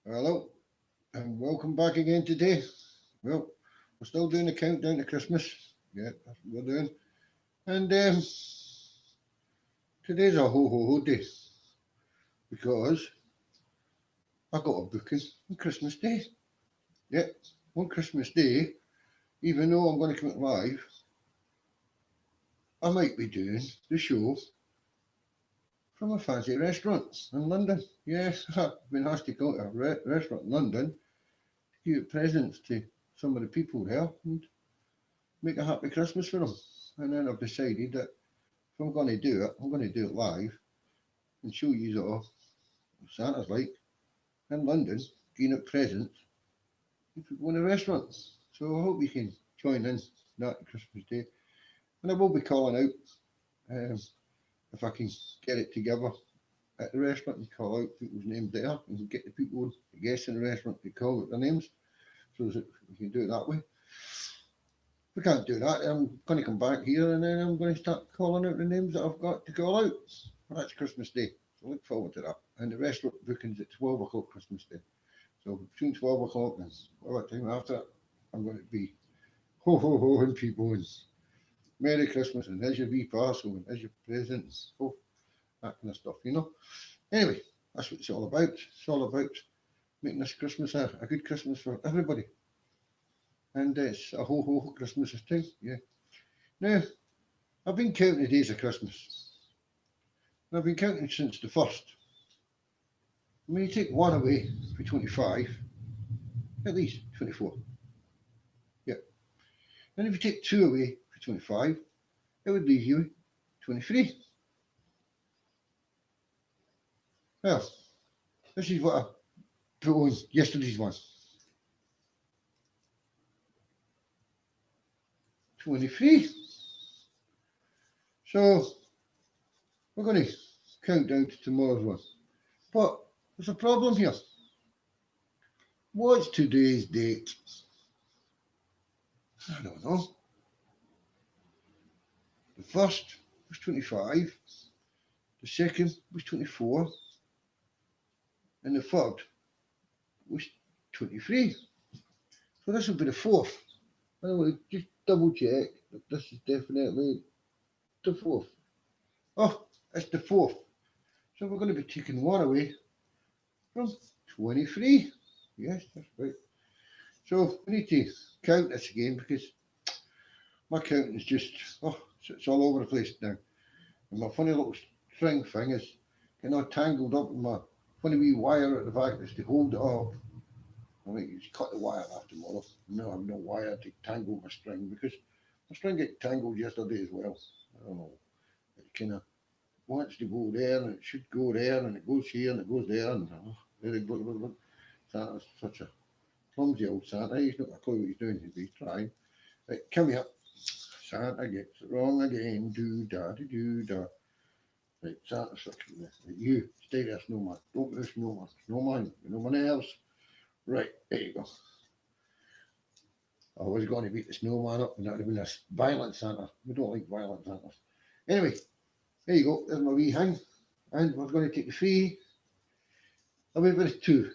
Hello, and welcome back again today. Well, we're still doing the countdown to Christmas. Yeah, that's what we're doing. And today's a ho ho ho day because I got a booking on Christmas Day. Yeah, on Christmas Day, even though I'm going to come it live, I might be doing the show from a fancy restaurant in London. Yes, I've been asked to go to a restaurant in London to give presents to some of the people there and make a happy Christmas for them. And then I've decided that if I'm going to do it, I'm going to do it live and show you all what Santa's like in London, giving out presents if you go in a restaurant. So I hope you can join in that Christmas Day. And I will be calling out if I can get it together at the restaurant and call out people's names there and get the people, the guests in the restaurant to call out their names so that we can do it that way. If we can't do that, I'm going to come back here and then I'm going to start calling out the names that I've got to call out. Well, that's Christmas Day. So look forward to that. And the restaurant bookings at 12 o'clock Christmas Day. So between 12 o'clock and all that time after, I'm going to be ho ho ho and people and Merry Christmas and there's your wee parcel and there's your presents. Oh, that kind of stuff, you know. Anyway, that's what it's all about. It's all about making this Christmas a good Christmas for everybody. And it's a ho ho ho Christmas this time, yeah. Now, I've been counting the days of Christmas. And I've been counting since the first. When you take one away for 25, at least 24. Yeah. And if you take two away for 25, it would leave you 23. Well, this is what I put on yesterday's one. 23. So we're going to count down to tomorrow's one. But there's a problem here. What's today's date? I don't know. The first was 25, the second was 24, and the third was 23. So this will be the fourth. I want to just double check that this is definitely the fourth. Oh, it's the fourth. So we're going to be taking one away from 23. Yes, that's right. So we need to count this again because my counting is just, oh, it's all over the place now. And my funny little string thing is getting all tangled up in my funny wee wire at the back that's to hold it up. I think you just cut the wire off tomorrow. No, I have no wire to tangle my string because my string got tangled yesterday as well. I don't know. It kind of wants to go there and it should go there and it goes here and it goes there and Santa's such a clumsy old Santa. He's not a clue what he's doing. He's trying. Right, come here. Santa gets it wrong again. Do da do da. Right, Santa's looking at you. Stay there, snowman. Don't do snowman. Snowman, you know my nerves. Right, there you go. I was going to beat the snowman up and that would have been a violent Santa. We don't like violent Santas. Anyway, there you go. There's my wee hang. And we're going to take the three away with the two.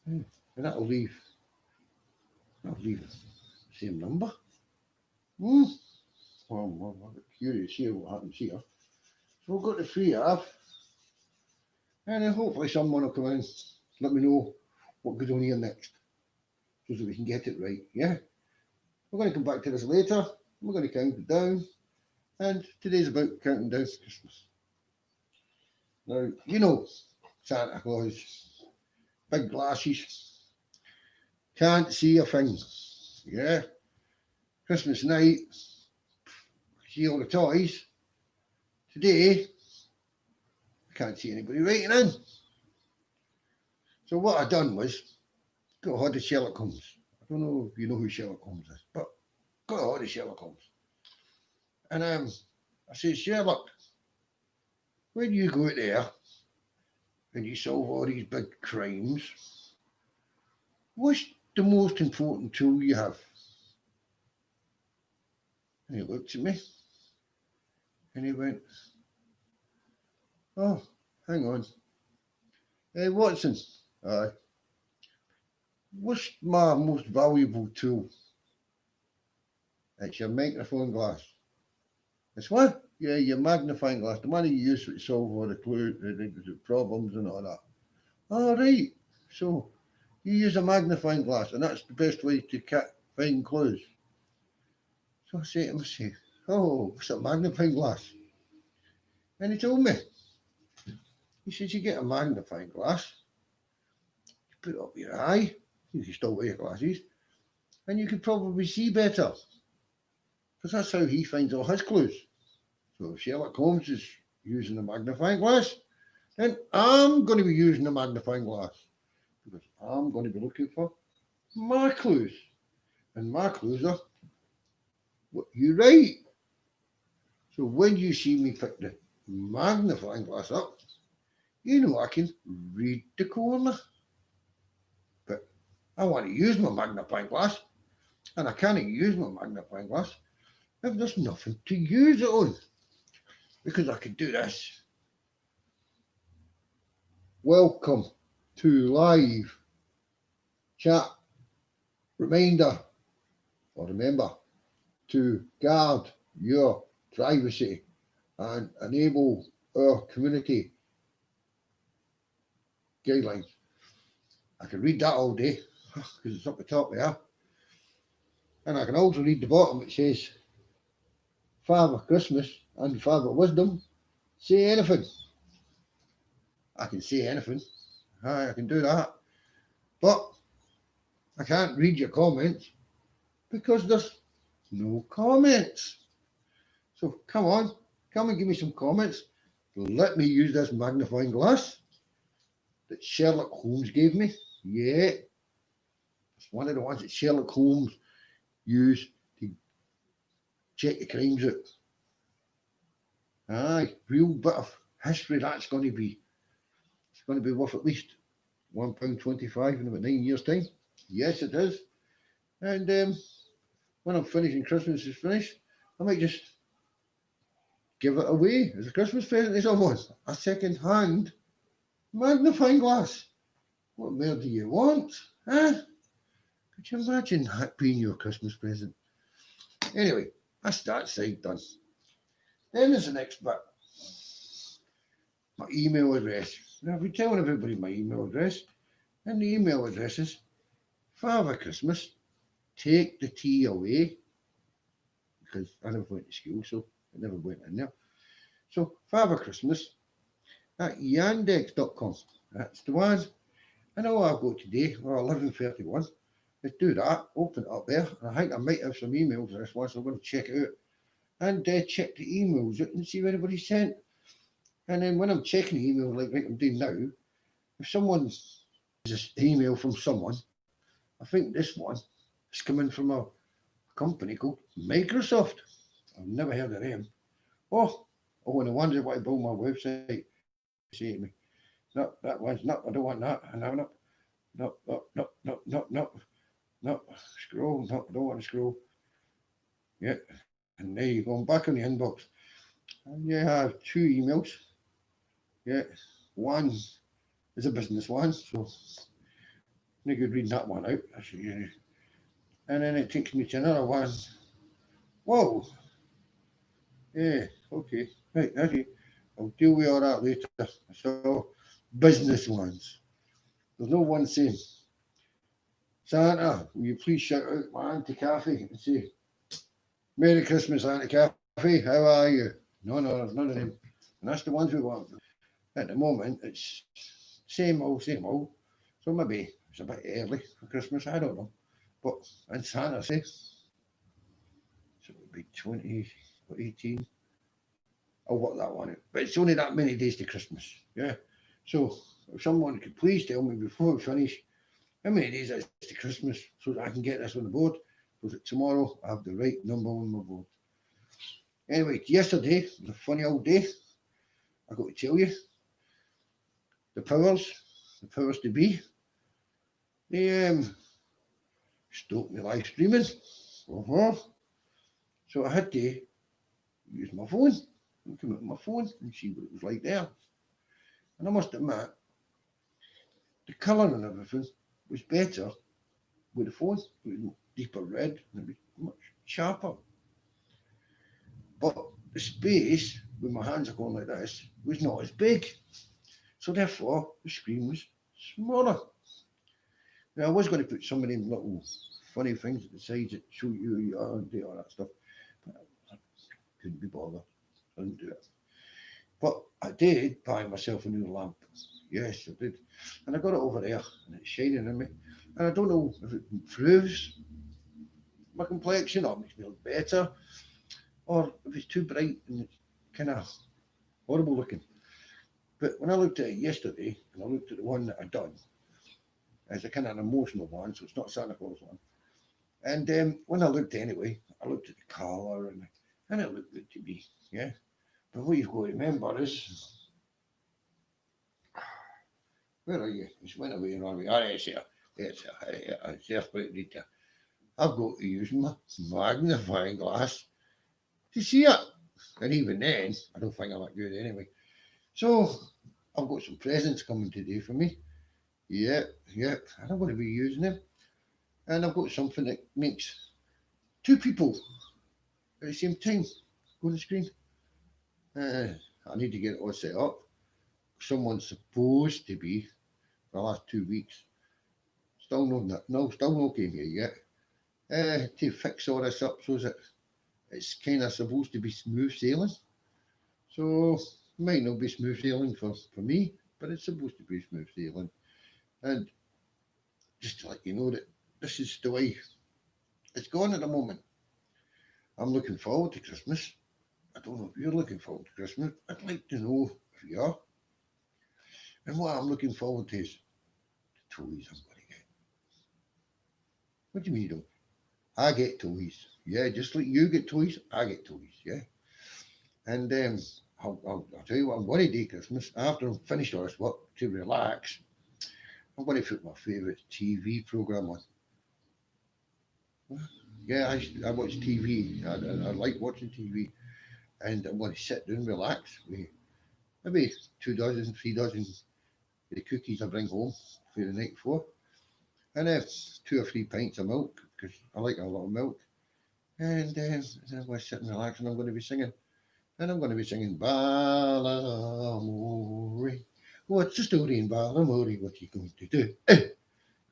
And that'll leave the same number. Hmm. Well, I'm curious here what happens here. So we've got the three off. And then hopefully someone will come in and let me know what goes on here next. So that we can get it right. Yeah. We're going to come back to this later. We're going to count it down. And today's about counting down to Christmas. Now, you know, Santa Claus, big glasses, can't see a thing. Yeah. Christmas night, see all the toys. Today, I can't see anybody writing in. So what I done was, got hold of Sherlock Holmes. I don't know if you know who Sherlock Holmes is, but got hold of Sherlock Holmes. And I said, Sherlock, when you go out there and you solve all these big crimes, what's the most important tool you have? And he looked at me and he went, oh, hang on. Watson, what's my most valuable tool? It's your microphone glass. It's what? Yeah, your magnifying glass. The one you use to solve all the clues, the problems and all that. All right. So you use a magnifying glass, and that's the best way to find clues. So I say to myself, oh, what's a magnifying glass? And he told me, he says, you get a magnifying glass, you put it up your eye, you can still wear your glasses, and you can probably see better. Because that's how he finds all his clues. So if Sherlock Holmes is using a magnifying glass, then I'm going to be using a magnifying glass. Because I'm going to be looking for my clues. And my clues are what you write. So when you see me pick the magnifying glass up, you know I can read the corner. But I want to use my magnifying glass, and I can't use my magnifying glass if there's nothing to use it on. Because I can do this. Welcome to live chat. Reminder, or remember, to guard your privacy and enable our community guidelines. I can read that all day because it's up the top there. And I can also read the bottom. It says, Father Christmas and Father Wisdom, say anything. I can say anything. I can do that. But I can't read your comments because there's no comments. So come on, come and give me some comments. Let me use this magnifying glass that Sherlock Holmes gave me. Yeah, it's one of the ones that Sherlock Holmes used to check the crimes out. Aye, real bit of history that's going to be. It's going to be worth at least £1.25 in about 9 years' time. Yes, it is. And when I'm finishing, Christmas is finished, I might just give it away as a Christmas present to someone. A second-hand magnifying glass. What more do you want? Huh? Could you imagine that being your Christmas present? Anyway, that's that side done. Then there's the next bit. My email address. Now, I've been telling everybody my email address, and the email address is Father Christmas, take the tea away, because I never went to school, so I never went in there. So, Father Christmas at yandex.com. That's the one. And all I've got today, or 11:31, is do that, open it up there. And I think I might have some emails this one, so I'm going to check it out. And check the emails out and see if anybody sent. And then when I'm checking the email, like I'm doing now, if someone's this email from someone, I think this one is coming from a company called Microsoft. I've never heard of them. Oh, and the ones that want to build my website say to me, no, that one's not, I don't want that. And I'm not, no, scroll, no, don't want to scroll. Yeah, and there you go, back on the inbox. And you have two emails. Yeah, one is a business one, so I could read that one out. And then it takes me to another one. Whoa. Yeah, okay. Right, okay. I'll deal with all that later. So, business ones. There's no one saying, Santa, will you please shout out my Auntie Kathy and say, Merry Christmas, Auntie Kathy, how are you? No, there's none of them. And that's the ones we want. At the moment, it's same old. So maybe it's a bit early for Christmas, I don't know. But in Santa say, so it would be 2018. I'll work that one out. But it's only that many days to Christmas. Yeah. So if someone could please tell me before we finish how many days it's to Christmas so that I can get this on the board, because tomorrow I have the right number on my board. Anyway, yesterday was a funny old day. I got to tell you, the powers to be, they stopped me live streaming. So I had to use my phone and come out my phone and see what it was like there. And I must admit, the colour and everything was better with the phone. It was deeper red and it was much sharper. But the space with my hands are going like this was not as big. So therefore the screen was smaller. Now I was going to put some of them little funny things at the sides that show you who you are and do all that stuff. But I couldn't be bothered. I didn't do it. But I did buy myself a new lamp. Yes, I did. And I got it over there and it's shining on me. And I don't know if it improves my complexion or makes me look better or if it's too bright and it's kind of horrible looking. But when I looked at it yesterday and I looked at the one that I done, as a kind of an emotional one, so it's not a Santa Claus one. And when I looked anyway, I looked at the colour and it looked good to me, yeah. But what you've got to remember is, where are you? It's went away and on me. Oh, it's here. It's here. It's there for it later. I've got to use my magnifying glass to see it. And even then, I don't think I'm that good anyway. So, I've got some presents coming today for me. Yeah, and I'm going to be using them. And I've got something that makes two people at the same time go on the screen. I need to get it all set up. Someone's supposed to be for the last 2 weeks. Still no came here yet. To fix all this up so that it's kind of supposed to be smooth sailing. So it might not be smooth sailing for me, but it's supposed to be smooth sailing. And just to let you know that this is the way it's going at the moment. I'm looking forward to Christmas. I don't know if you're looking forward to Christmas. I'd like to know if you are. And what I'm looking forward to is the toys I'm going to get. What do you mean you don't? I get toys. Yeah, just like you get toys, I get toys. Yeah. And I'll tell you what I'm going to do Christmas. After I'm finished all this work to relax, I'm going to put my favourite TV programme on. Yeah, I watch TV. I like watching TV. And I'm going to sit down, relax with maybe 2 dozen, 3 dozen of the cookies I bring home for the night before. And 2 or 3 pints of milk, because I like a lot of milk. And then I'm going to sit and relax and I'm going to be singing. And I'm going to be singing Balamori. What's the story in Balamori? What are you going to do? Because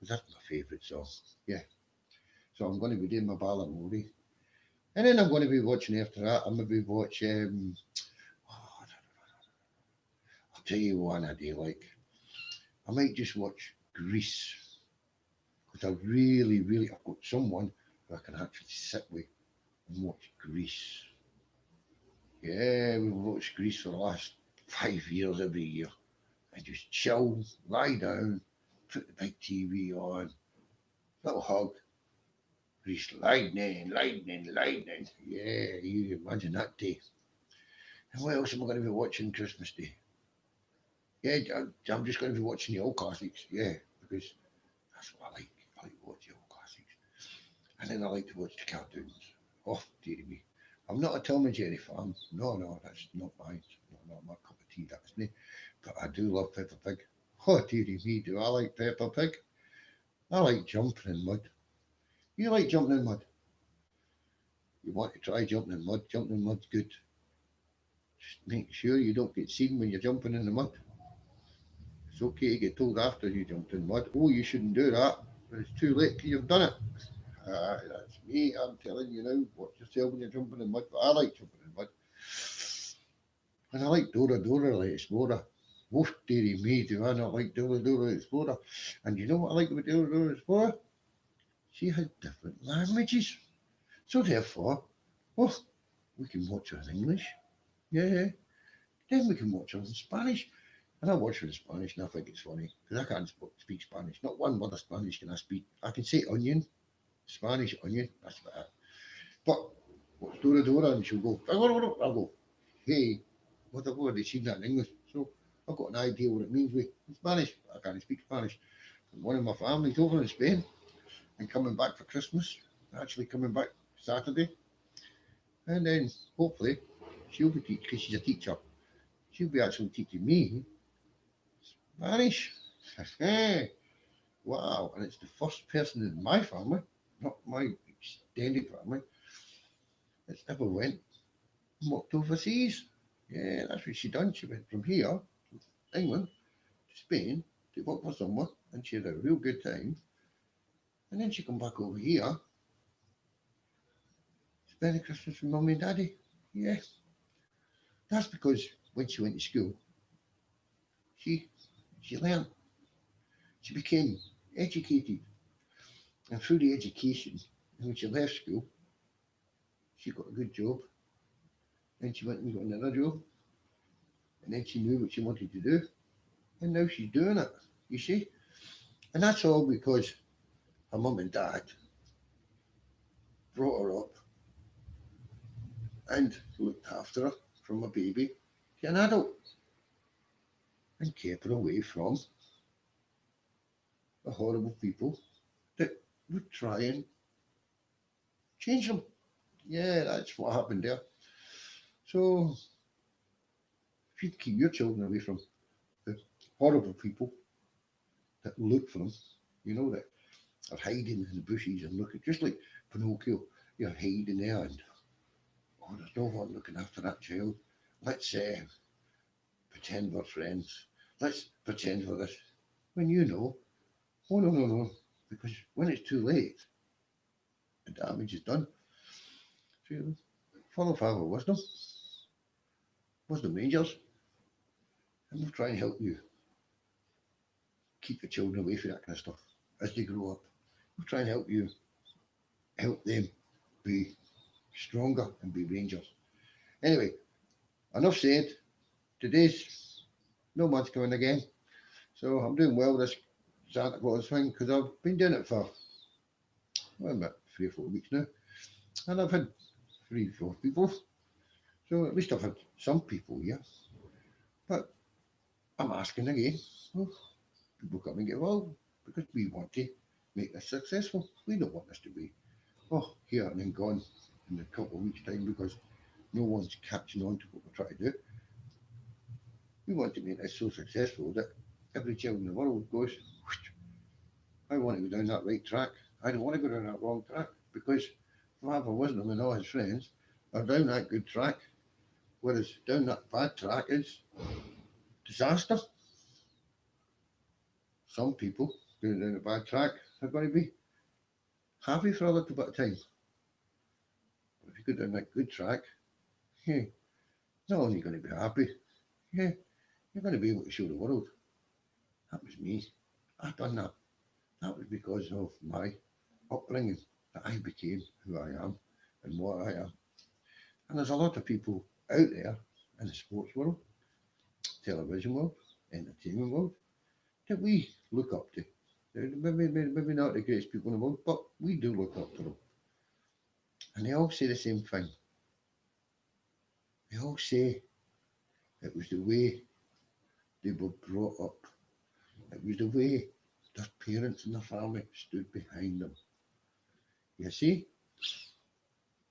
that's my favourite song. Yeah. So I'm going to be doing my Balamori. And then I'm going to be watching after that. I'm going to be watching. I'll tell you one I do like. I might just watch Grease. Because I've got someone who I can actually sit with and watch Grease. Yeah, we've watched Grease for the last 5 years every year. And just chill, lie down, put the big TV on, little hug. Grease lightning. Yeah, you imagine that day. And what else am I going to be watching Christmas Day? Yeah, I'm just going to be watching the old classics. Yeah, because that's what I like. I like to watch the old classics. And then I like to watch the cartoons. Oh, dear me. I'm not a Tom and Jerry fan. No, that's not mine. Not my cup of tea, that's me. But I do love Peppa Pig. Oh, dearie me, do I like Peppa Pig? I like jumping in mud. You like jumping in mud? You want to try jumping in mud? Jumping in mud's good. Just make sure you don't get seen when you're jumping in the mud. It's okay to get told after you jumped in mud, oh, you shouldn't do that, but it's too late because you've done it. That's me, I'm telling you now, watch yourself when you're jumping in mud, but I like jumping in mud. And I like Dora the Explorer. Woof, dearie me, do I not like Dora the Explorer? And you know what I like about Dora the Explorer? She had different languages. So therefore, oh, we can watch her in English. Yeah. Then we can watch her in Spanish. And I watch her in Spanish and I think it's funny because I can't speak Spanish. Not one word of Spanish can I speak. I can say onion, Spanish onion, that's about it. But what's Dora? And she'll go, I'll go, hey, what the word? They've seen that in English. So I've got an idea what it means with in Spanish. I can't speak Spanish. And one of my family's over in Spain and coming back for Christmas, actually coming back Saturday. And then hopefully she'll be because she's a teacher. She'll be actually teaching me Spanish. Wow. And it's the first person in my family, not my extended family, that's ever went and worked overseas. Yeah, that's what she done. She went from here, England, to Spain to work for someone, and she had a real good time. And then she come back over here, spending Christmas with mummy and daddy. Yeah, that's because when she went to school, she she learned, she became educated, and through the education, and when she left school, she got a good job. Then she went and got another job, and then she knew what she wanted to do, and now she's doing it. You see, and that's all because her mum and dad brought her up and looked after her from a baby to an adult and kept her away from the horrible people that would try and change them. Yeah, that's what happened there. So if you keep your children away from the horrible people that look for them, you know, that are hiding in the bushes and looking, just like Pinocchio, you're hiding there and, oh, there's no one looking after that child. Let's pretend we're friends. Let's pretend we're this. When you know, oh, no, no, no, because when it's too late, the damage is done. So you follow Father Wisdom Rangers, and we'll try and help you keep the children away from that kind of stuff as they grow up. We'll try and help them be stronger and be rangers. Anyway, enough said. Today's no month's coming again, so I'm doing well this Santa Claus thing because I've been doing it for about 3 or 4 weeks now, and I've had 3 or 4 people. So at least I've had some people here, but I'm asking again. Well, people come and get involved because we want to make this successful. We don't want this to be, oh, here and then gone in a couple of weeks' time because no one's catching on to what we're trying to do. We want to make this so successful that every child in the world goes, I want to go down that right track. I don't want to go down that wrong track because Father Wisdom and all his friends are down that good track, whereas down that bad track is disaster. Some people going down a bad track are going to be happy for a little bit of time. But if you go down that good track, yeah, not only going to be happy, yeah, you're going to be able to show the world. That was me. I done that. That was because of my upbringing that I became who I am and what I am. And there's a lot of people out there in the sports world, television world, entertainment world that we look up to. Maybe not the greatest people in the world, but we do look up to them. And they all say the same thing. They all say it was the way they were brought up. It was the way their parents and their family stood behind them. You see?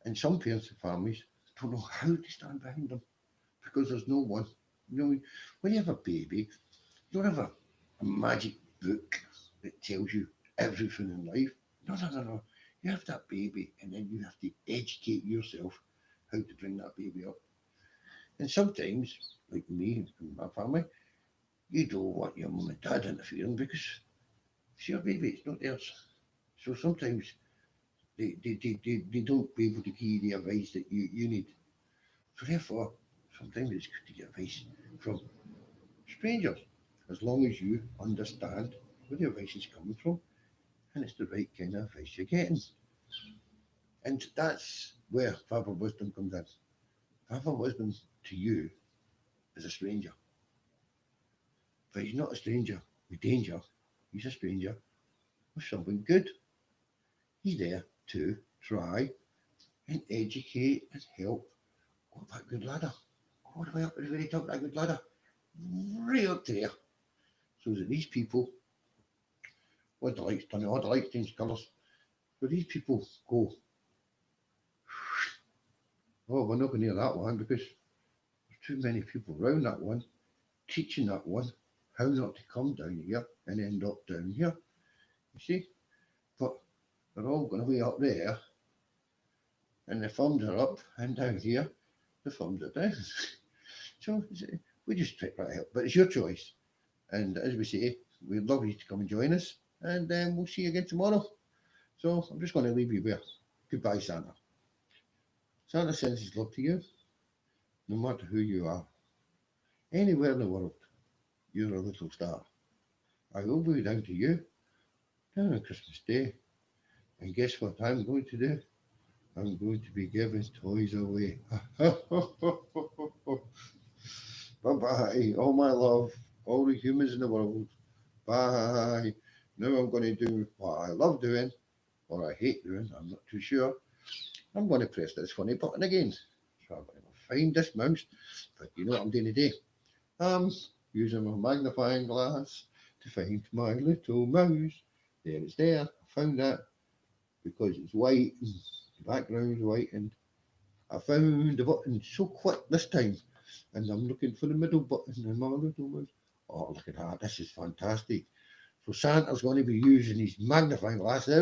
And some parents and families don't know how to stand behind them because there's no one. You know, when you have a baby, you don't have a magic book that tells you everything in life. No, no, no, no. You have that baby and then you have to educate yourself how to bring that baby up. And sometimes, like me and my family, you don't want your mum and dad interfering because it's your baby, it's not theirs. So sometimes they don't be able to give you the advice that you need. So therefore, sometimes it's good to get advice from strangers, as long as you understand where the advice is coming from and it's the right kind of advice you're getting. And that's where Father Wisdom comes in. Father Wisdom to you is a stranger, but he's not a stranger with danger. He's a stranger with something good. He's there to try and educate and help go up that good ladder. All the way up to the very top of that good ladder. Right up to there. So that these people, what the lights turn on, the lights change colours. So these people go, oh, we're not going near that one because there's too many people around that one, teaching that one how not to come down here and end up down here. You see? But they're all going way up there, and the thumbs are up, and down here, the thumbs are down. So we just try to help. But it's your choice. And as we say, we'd love you to come and join us, and we'll see you again tomorrow. So I'm just going to leave you with goodbye, Santa. Santa sends his love to you, no matter who you are. Anywhere in the world, you're a little star. I will be down to you, down on Christmas Day. And guess what I'm going to do? I'm going to be giving toys away. Bye-bye, all my love, all the humans in the world. Bye. Now I'm going to do what I love doing, or I hate doing, I'm not too sure. I'm going to press this funny button again. So I'm going to find this mouse, but you know what I'm doing today? I'm using my magnifying glass to find my little mouse. There it's there. I found that because it's white and the background's white, and I found the button so quick this time, and I'm looking for the middle button and my little mouse. Oh, look at that. This is fantastic. So Santa's going to be using his magnifying glass now